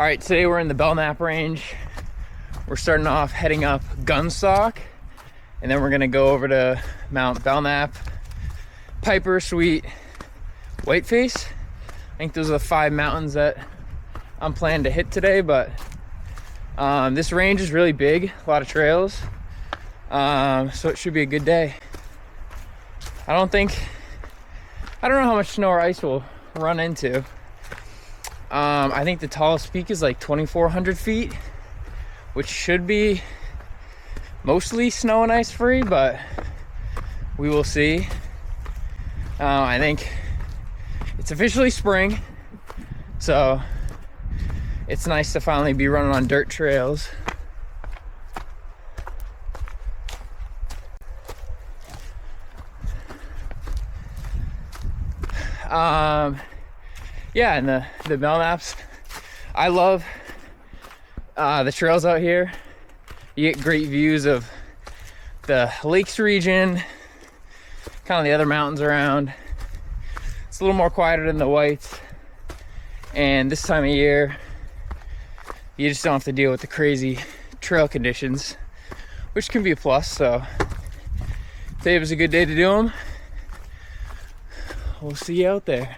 All right, today we're in the Belknap Range. We're starting off heading up Gunstock, and then we're gonna go over to Mount Belknap, Piper, Sweet, Whiteface. I think those are the 5 mountains that I'm planning to hit today, but this range is really big, a lot of trails, so it should be a good day. I don't know how much snow or ice we'll run into. I think the tallest peak is like 2,400 feet, which should be mostly snow and ice free, but we will see. I think it's officially spring, so it's nice to finally be running on dirt trails. Yeah, and the Belknaps, I love the trails out here. You get great views of the lakes region, kind of the other mountains around. It's a little more quieter than the Whites, and this time of year you just don't have to deal with the crazy trail conditions, which can be a plus. So today was a good day to do them. We'll see you out there.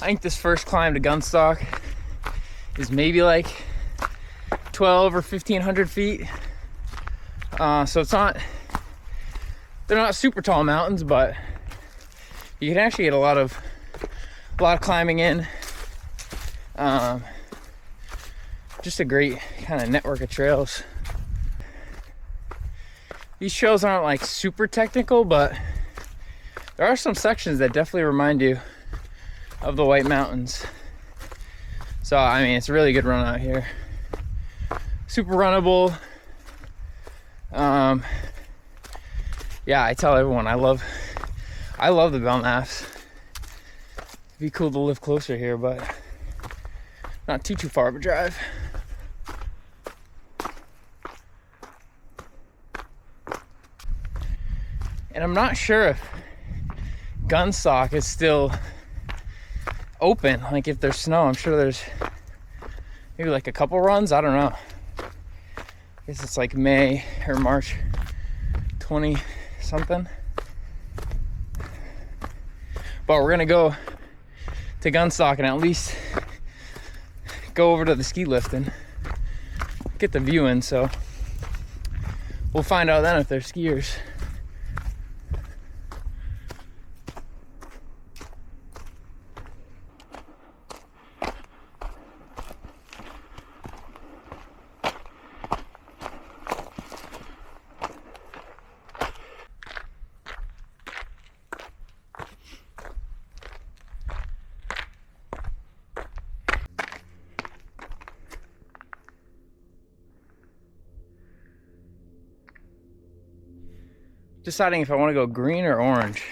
I think this first climb to Gunstock is maybe like 12 or 1,500 feet. So they're not super tall mountains, but you can actually get a lot of climbing in. Just a great kind of network of trails. These trails aren't like super technical, but there are some sections that definitely remind you of the White Mountains. So I mean, it's a really good run out here. Super runnable. Yeah, I tell everyone I love the Belknaps. It'd be cool to live closer here, but not too far of a drive. And I'm not sure if Gunstock is still open. Like if there's snow, I'm sure there's maybe like a couple runs. I don't know. I guess it's like May or March 20 something. But we're gonna go to Gunstock and at least go over to the ski lift and get the view in. So we'll find out then if they're skiers. Deciding if I want to go green or orange.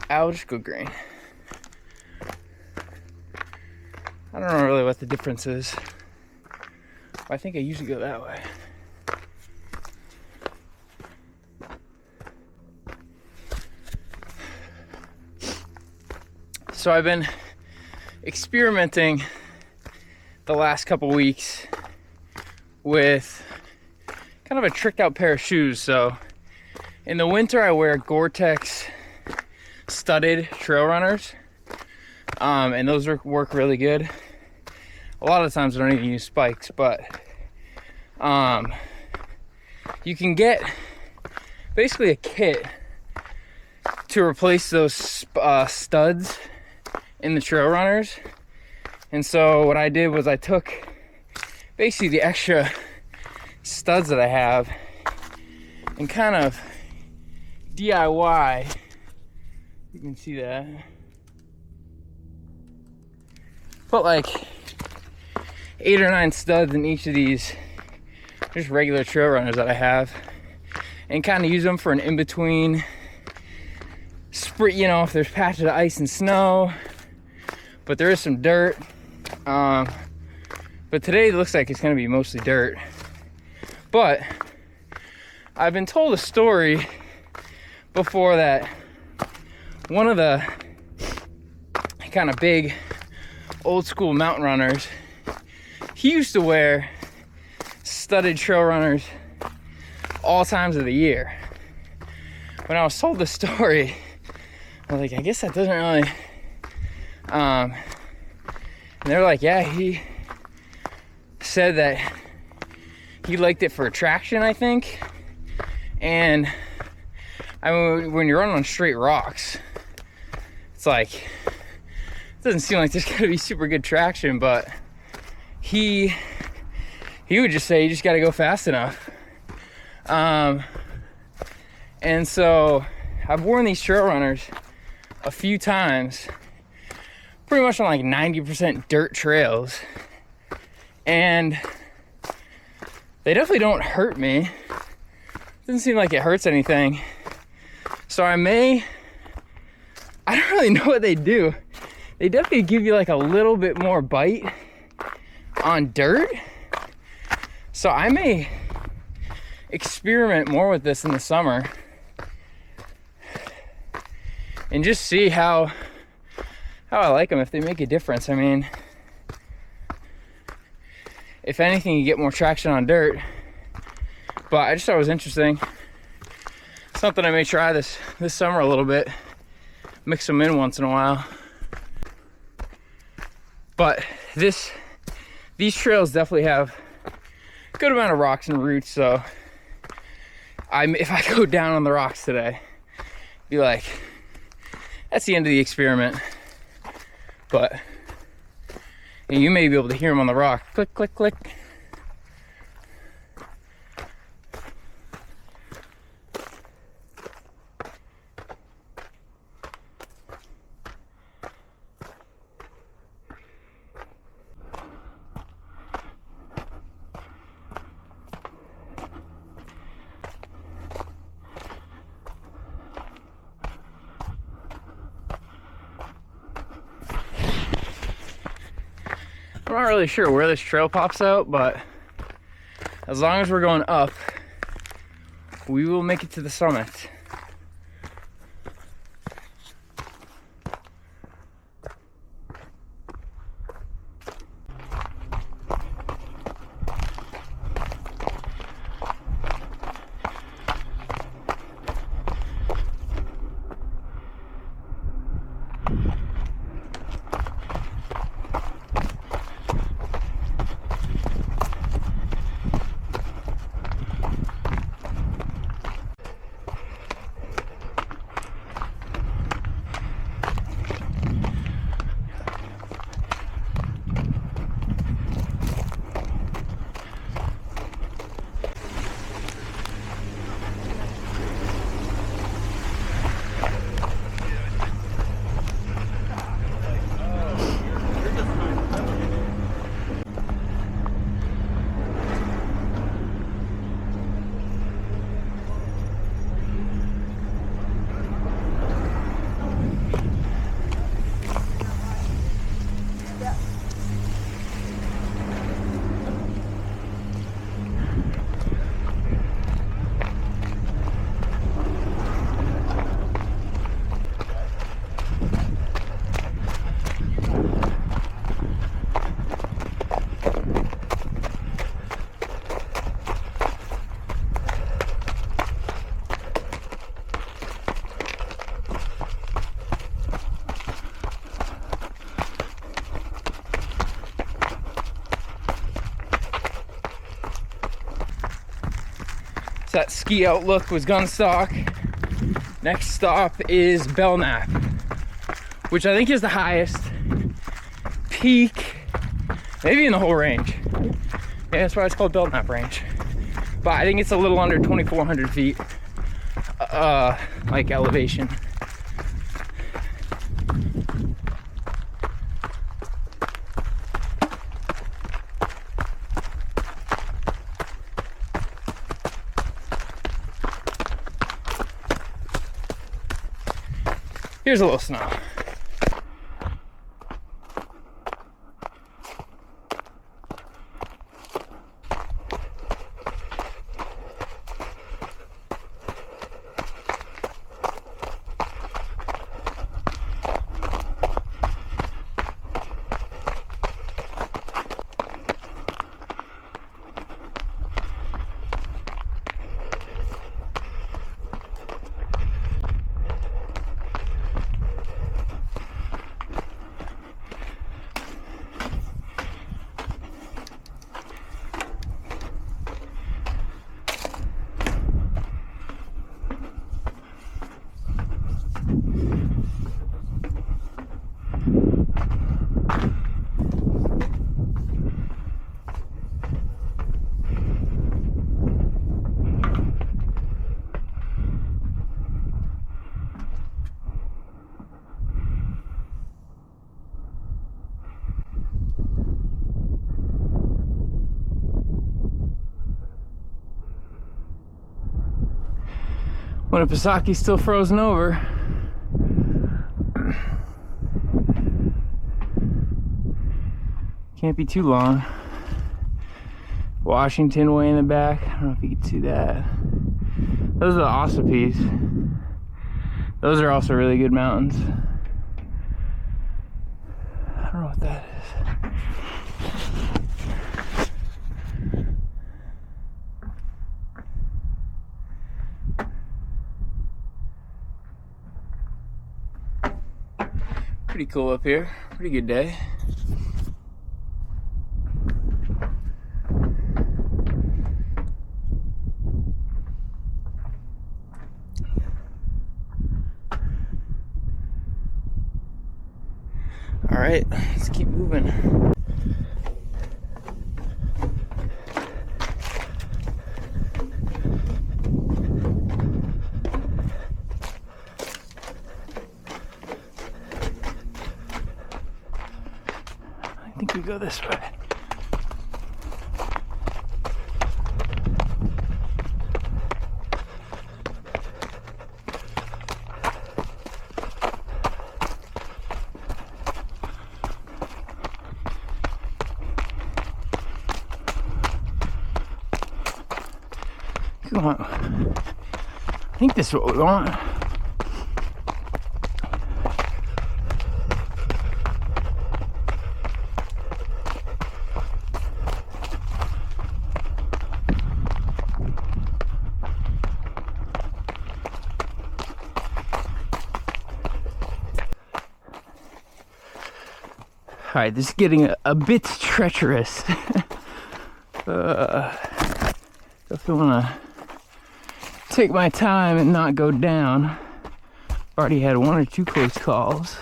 I'll just go green. I don't know really what the difference is. I think I usually go that way. So I've been experimenting the last couple weeks with kind of a tricked out pair of shoes. So in the winter, I wear Gore-Tex studded trail runners, and those work really good. A lot of times I don't even use spikes, but you can get basically a kit to replace those studs in the trail runners. And so what I did was I took basically the extra studs that I have and kind of DIY, you can see that, put like 8 or 9 studs in each of these just regular trail runners that I have, and kind of use them for an in-between sprint, you know, if there's patches of ice and snow, but there is some dirt, But today it looks like it's gonna be mostly dirt. But I've been told a story before that one of the kind of big old school mountain runners, he used to wear studded trail runners all times of the year. When I was told the story, I was like, I guess that doesn't really, and they're like, yeah, he said that he liked it for traction, I think. And I mean, when you're running on straight rocks, it's like, it doesn't seem like there's gonna be super good traction, but he would just say you just gotta go fast enough. And so I've worn these trail runners a few times, pretty much on like 90% dirt trails, and they definitely don't hurt me. Doesn't seem like it hurts anything. So I don't really know what they do. They definitely give you like a little bit more bite on dirt. So I may experiment more with this in the summer and just see how I like them, if they make a difference. I mean, if anything, you get more traction on dirt. But I just thought it was interesting. Something I may try this summer a little bit. Mix them in once in a while. But these trails definitely have a good amount of rocks and roots, so if I go down on the rocks today, be like, that's the end of the experiment. But you may be able to hear them on the rock. Click, click, click. I'm not really sure where this trail pops out, but as long as we're going up, we will make it to the summit. So that ski outlook was Gunstock. Next stop is Belknap, which I think is the highest peak, maybe in the whole range. Yeah, that's why it's called Belknap Range. But I think it's a little under 2,400 feet, like elevation. Here's a little snow. Winipesaukee still frozen over. Can't be too long. Washington way in the back. I don't know if you can see that. Those are the Ossapees. Those are also really good mountains. I don't know what that is. Pretty cool up here. Pretty good day. All right, let's keep moving. I think we go this way. Come on. I think this is what we want. All right, this is getting a bit treacherous. If I want to take my time and not go down. Already had one or two close calls.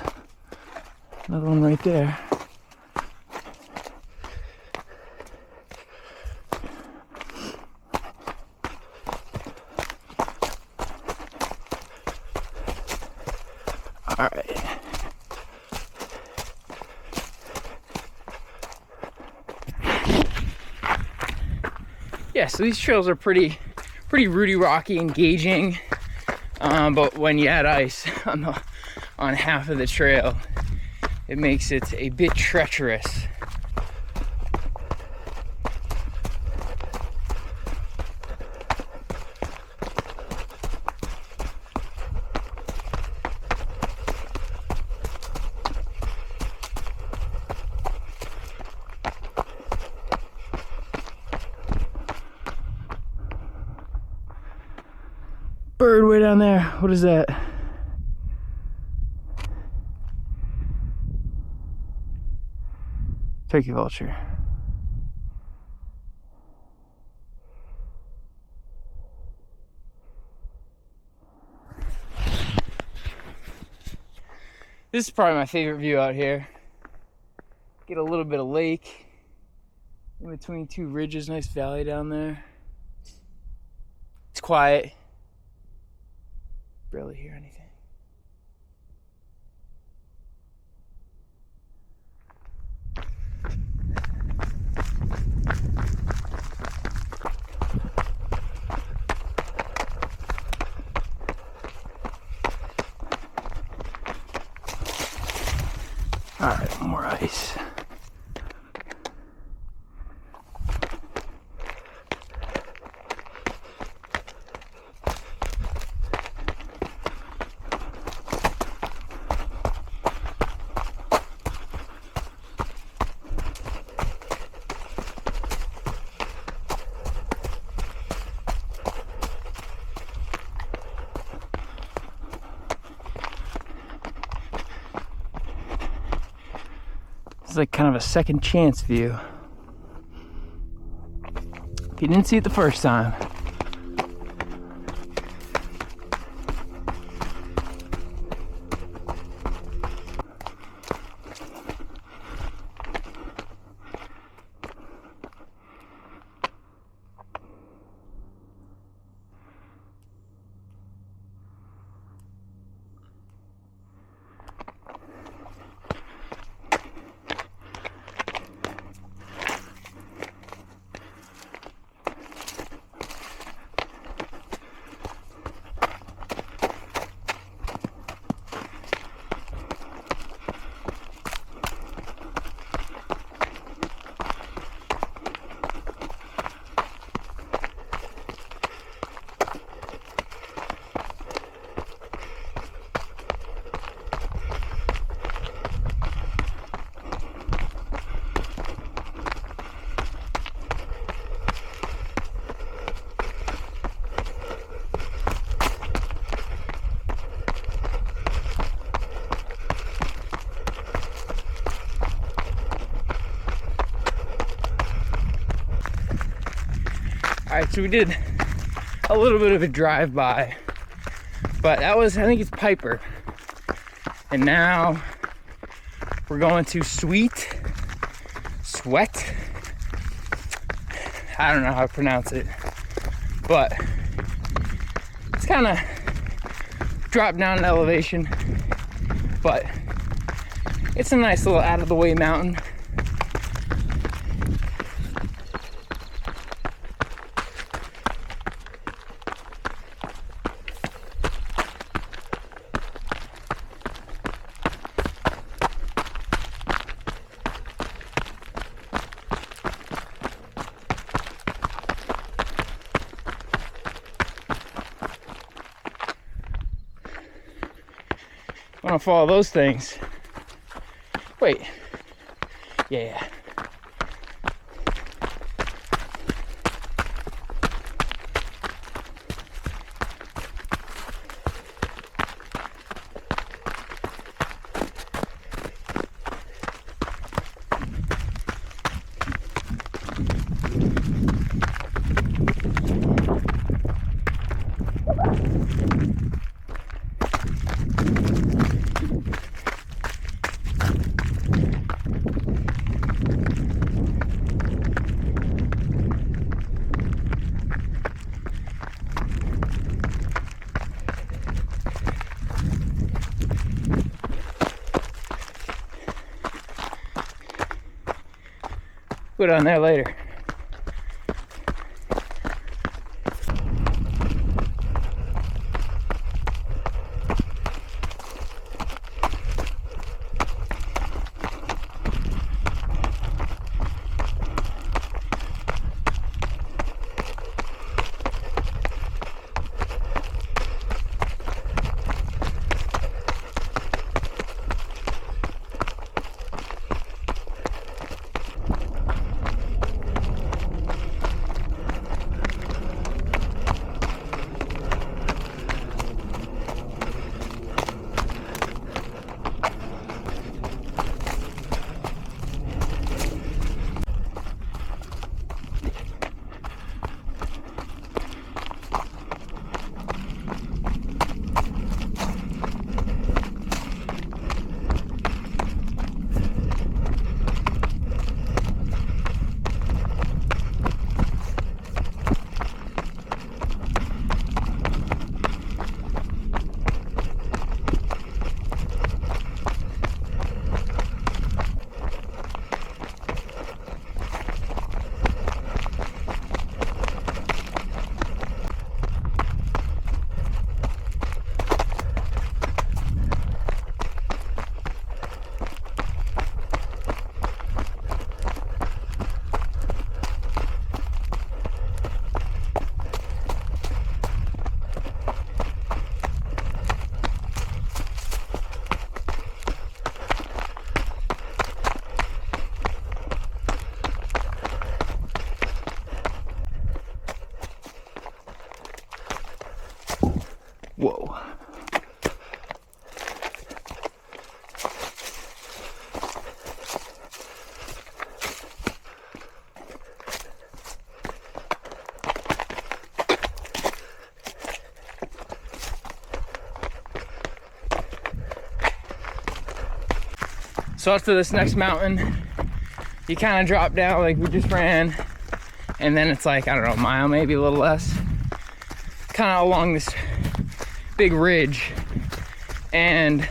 Another one right there. All right. Yeah, so these trails are pretty rooty, rocky, engaging, but when you add ice on half of the trail, it makes it a bit treacherous. Bird way down there. What is that? Turkey vulture. This is probably my favorite view out here. Get a little bit of lake in between two ridges. Nice valley down there. It's quiet. Barely hear anything. All right, more ice. It's like kind of a second chance view. If you didn't see it the first time. All right, so we did a little bit of a drive-by, but that was, I think it's Piper. And now we're going to Sweat. I don't know how to pronounce it, but it's kind of dropped down in elevation, but it's a nice little out of the way mountain. I want to follow those things. Wait. Yeah. Put it on there later. Whoa. So after this next mountain, you kind of drop down like we just ran, and then it's like, I don't know, a mile, maybe a little less, kind of along this big ridge. And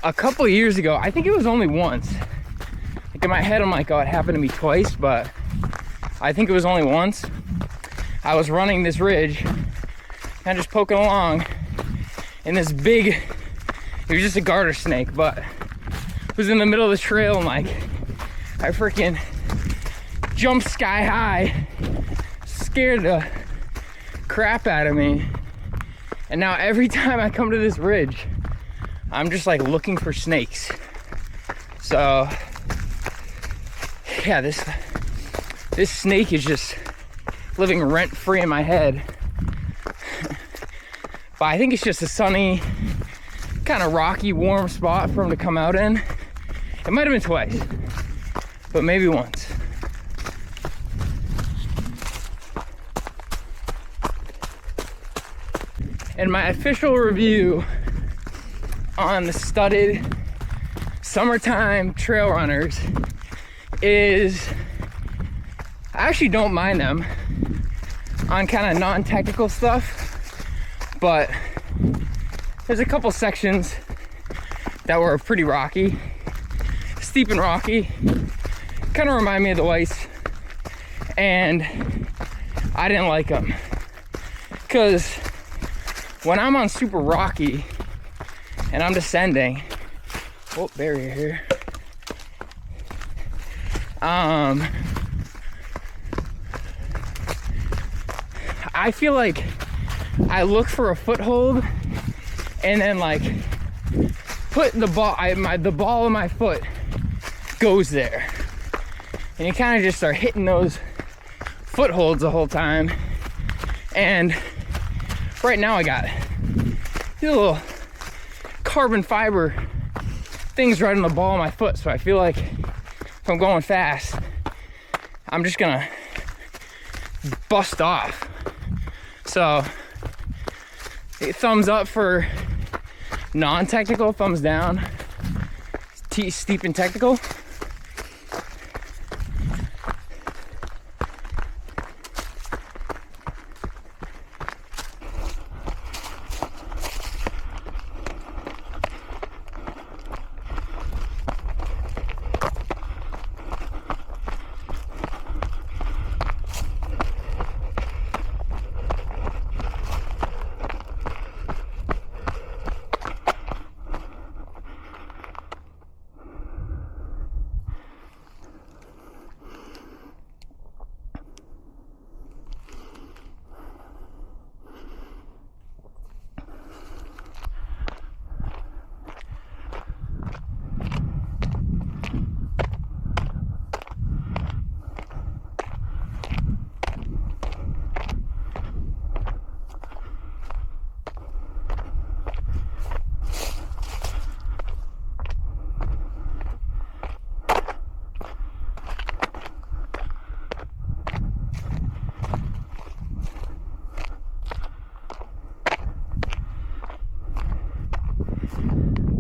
a couple of years ago, I think it was only once, like in my head I'm like, oh, it happened to me twice, but I think it was only once. I was running this ridge and just poking along, and this big, it was just a garter snake, but it was in the middle of the trail, and like I freaking jumped sky high, scared the crap out of me. And now every time I come to this ridge, I'm just like looking for snakes. So yeah, this snake is just living rent-free in my head. But I think it's just a sunny, kind of rocky, warm spot for him to come out in. It might have been twice, but maybe once. And my official review on the studded summertime trail runners is I actually don't mind them on kind of non-technical stuff, but there's a couple sections that were pretty rocky, steep and rocky, kind of remind me of the Whites, and I didn't like them because when I'm on super rocky and I'm descending, oh, barrier here, I feel like I look for a foothold and then like put the ball, the ball of my foot goes there, and you kind of just start hitting those footholds the whole time. And right now I got these little carbon fiber things right on the ball of my foot, so I feel like if I'm going fast, I'm just gonna bust off. So thumbs up for non-technical, thumbs down steep and technical.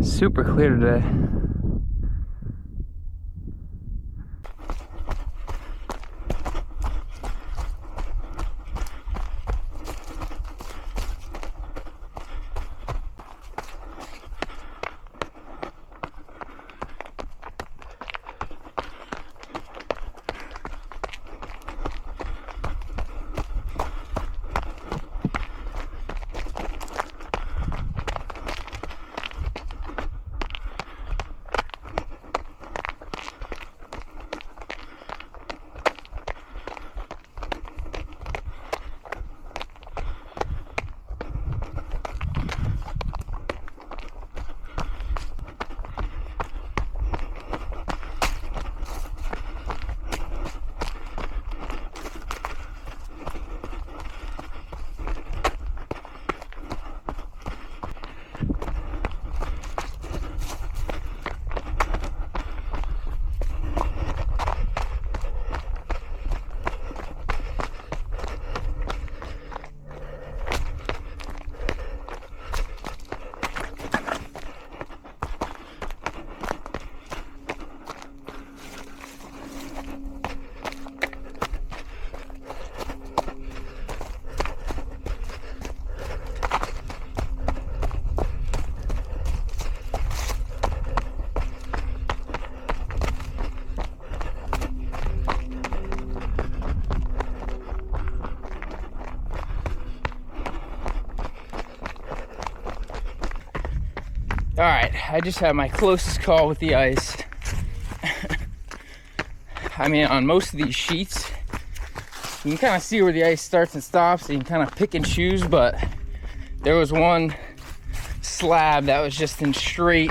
Super clear today. All right, I just had my closest call with the ice. I mean, on most of these sheets, you can kind of see where the ice starts and stops, so you can kind of pick and choose, but there was one slab that was just in straight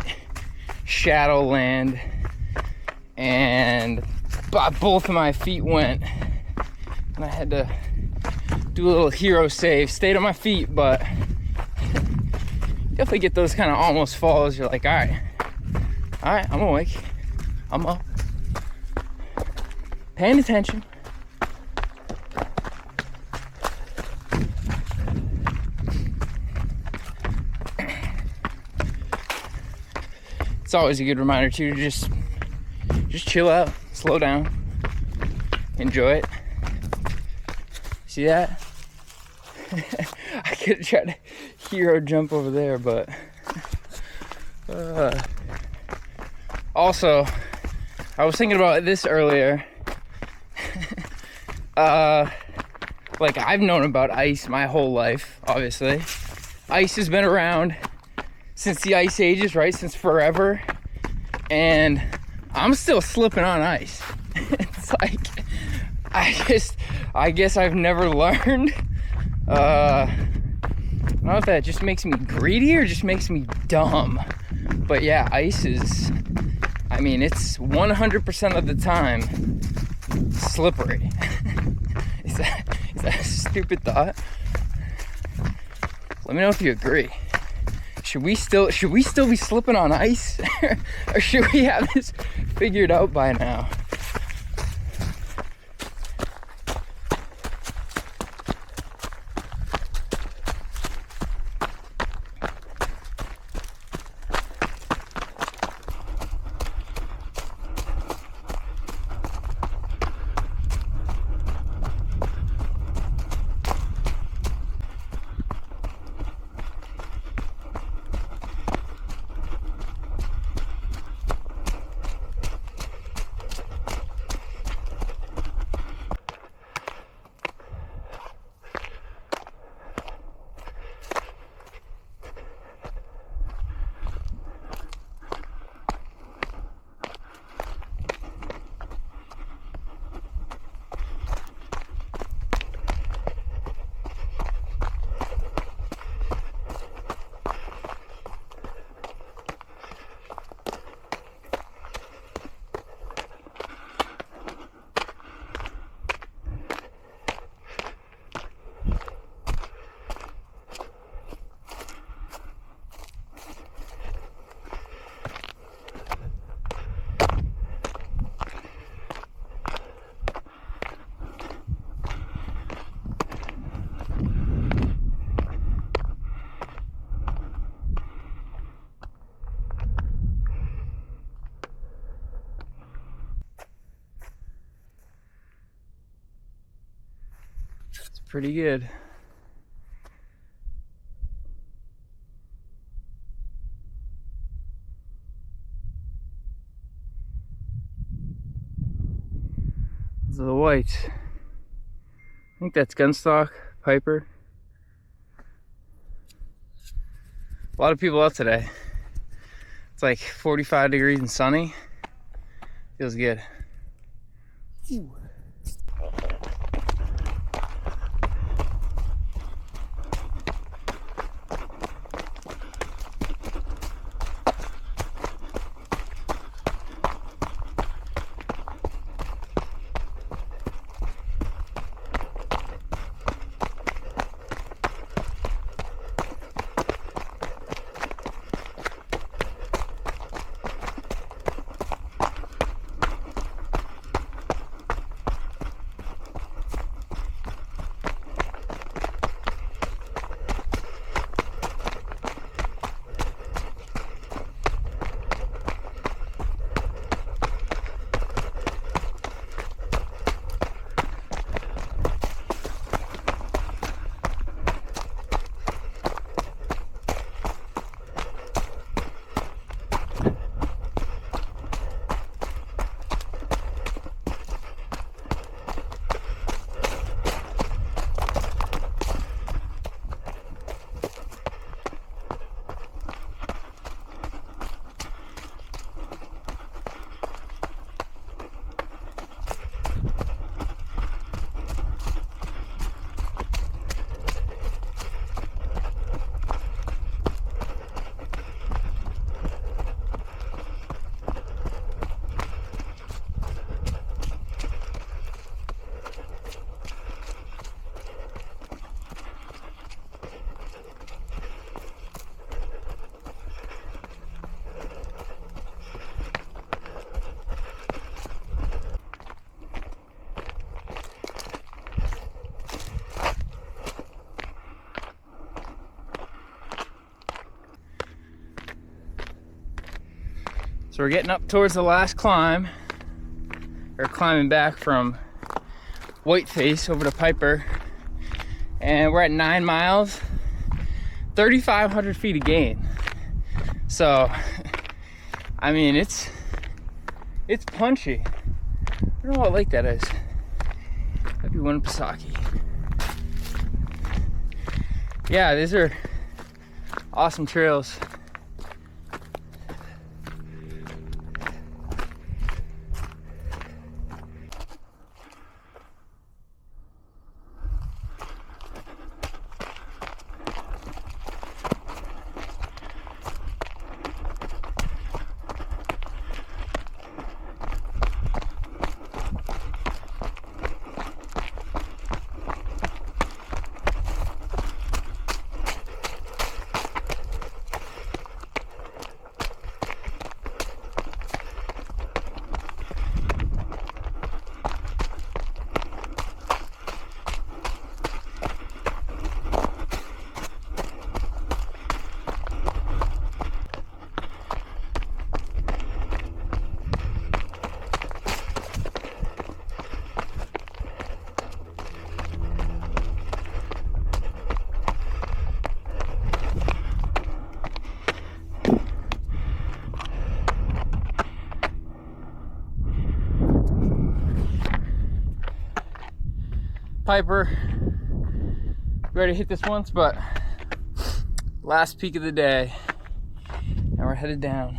shadow land, and both of my feet went, and I had to do a little hero save. Stayed on my feet, but definitely get those kind of almost falls. You're like, all right, I'm awake, I'm up, paying attention. It's always a good reminder too to just chill out, slow down, enjoy it. See that? I could try to hero jump over there, but also I was thinking about this earlier. Like, I've known about ice my whole life, obviously. Ice has been around since the ice ages, right? Since forever. And I'm still slipping on ice. It's like, I guess I've never learned. I don't know if that just makes me greedy or just makes me dumb. But yeah, ice is, I mean, it's 100% of the time slippery. Is that a stupid thought? Let me know if you agree. Should we still be slipping on ice? Or should we have this figured out by now? Pretty good. Those are the whites. I think that's Gunstock, Piper. A lot of people out today. It's like 45 degrees and sunny. Feels good. Ooh. So we're getting up towards the last climb, or climbing back from Whiteface over to Piper, and we're at 9 miles, 3,500 feet of gain. So, I mean, it's punchy. I don't know what lake that is. That'd be Winnipesaukee. Yeah, these are awesome trails. Piper, we already hit this once, but last peak of the day, and we're headed down.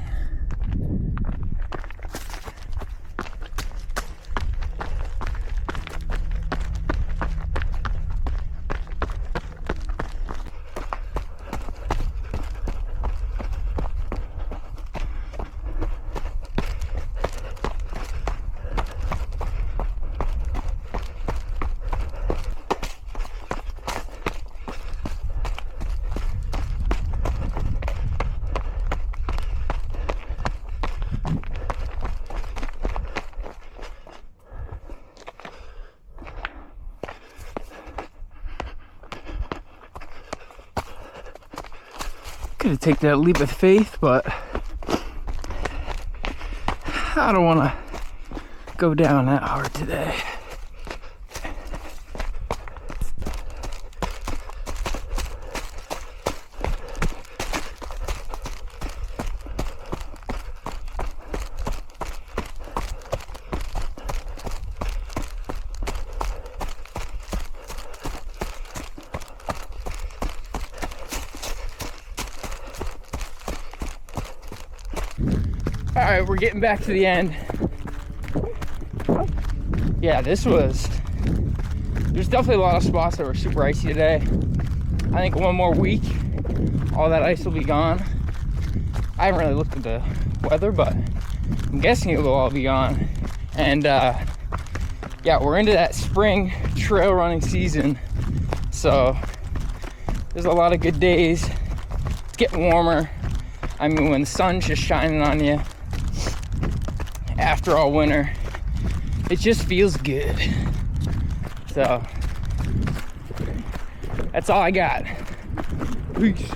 Could take that leap of faith, but I don't want to go down that hard today. All right, we're getting back to the end. Yeah, there's definitely a lot of spots that were super icy today. I think one more week, all that ice will be gone. I haven't really looked at the weather, but I'm guessing it will all be gone. And yeah, we're into that spring trail running season. So there's a lot of good days. It's getting warmer. I mean, when the sun's just shining on you after all winter, it just feels good. So that's all I got. Peace.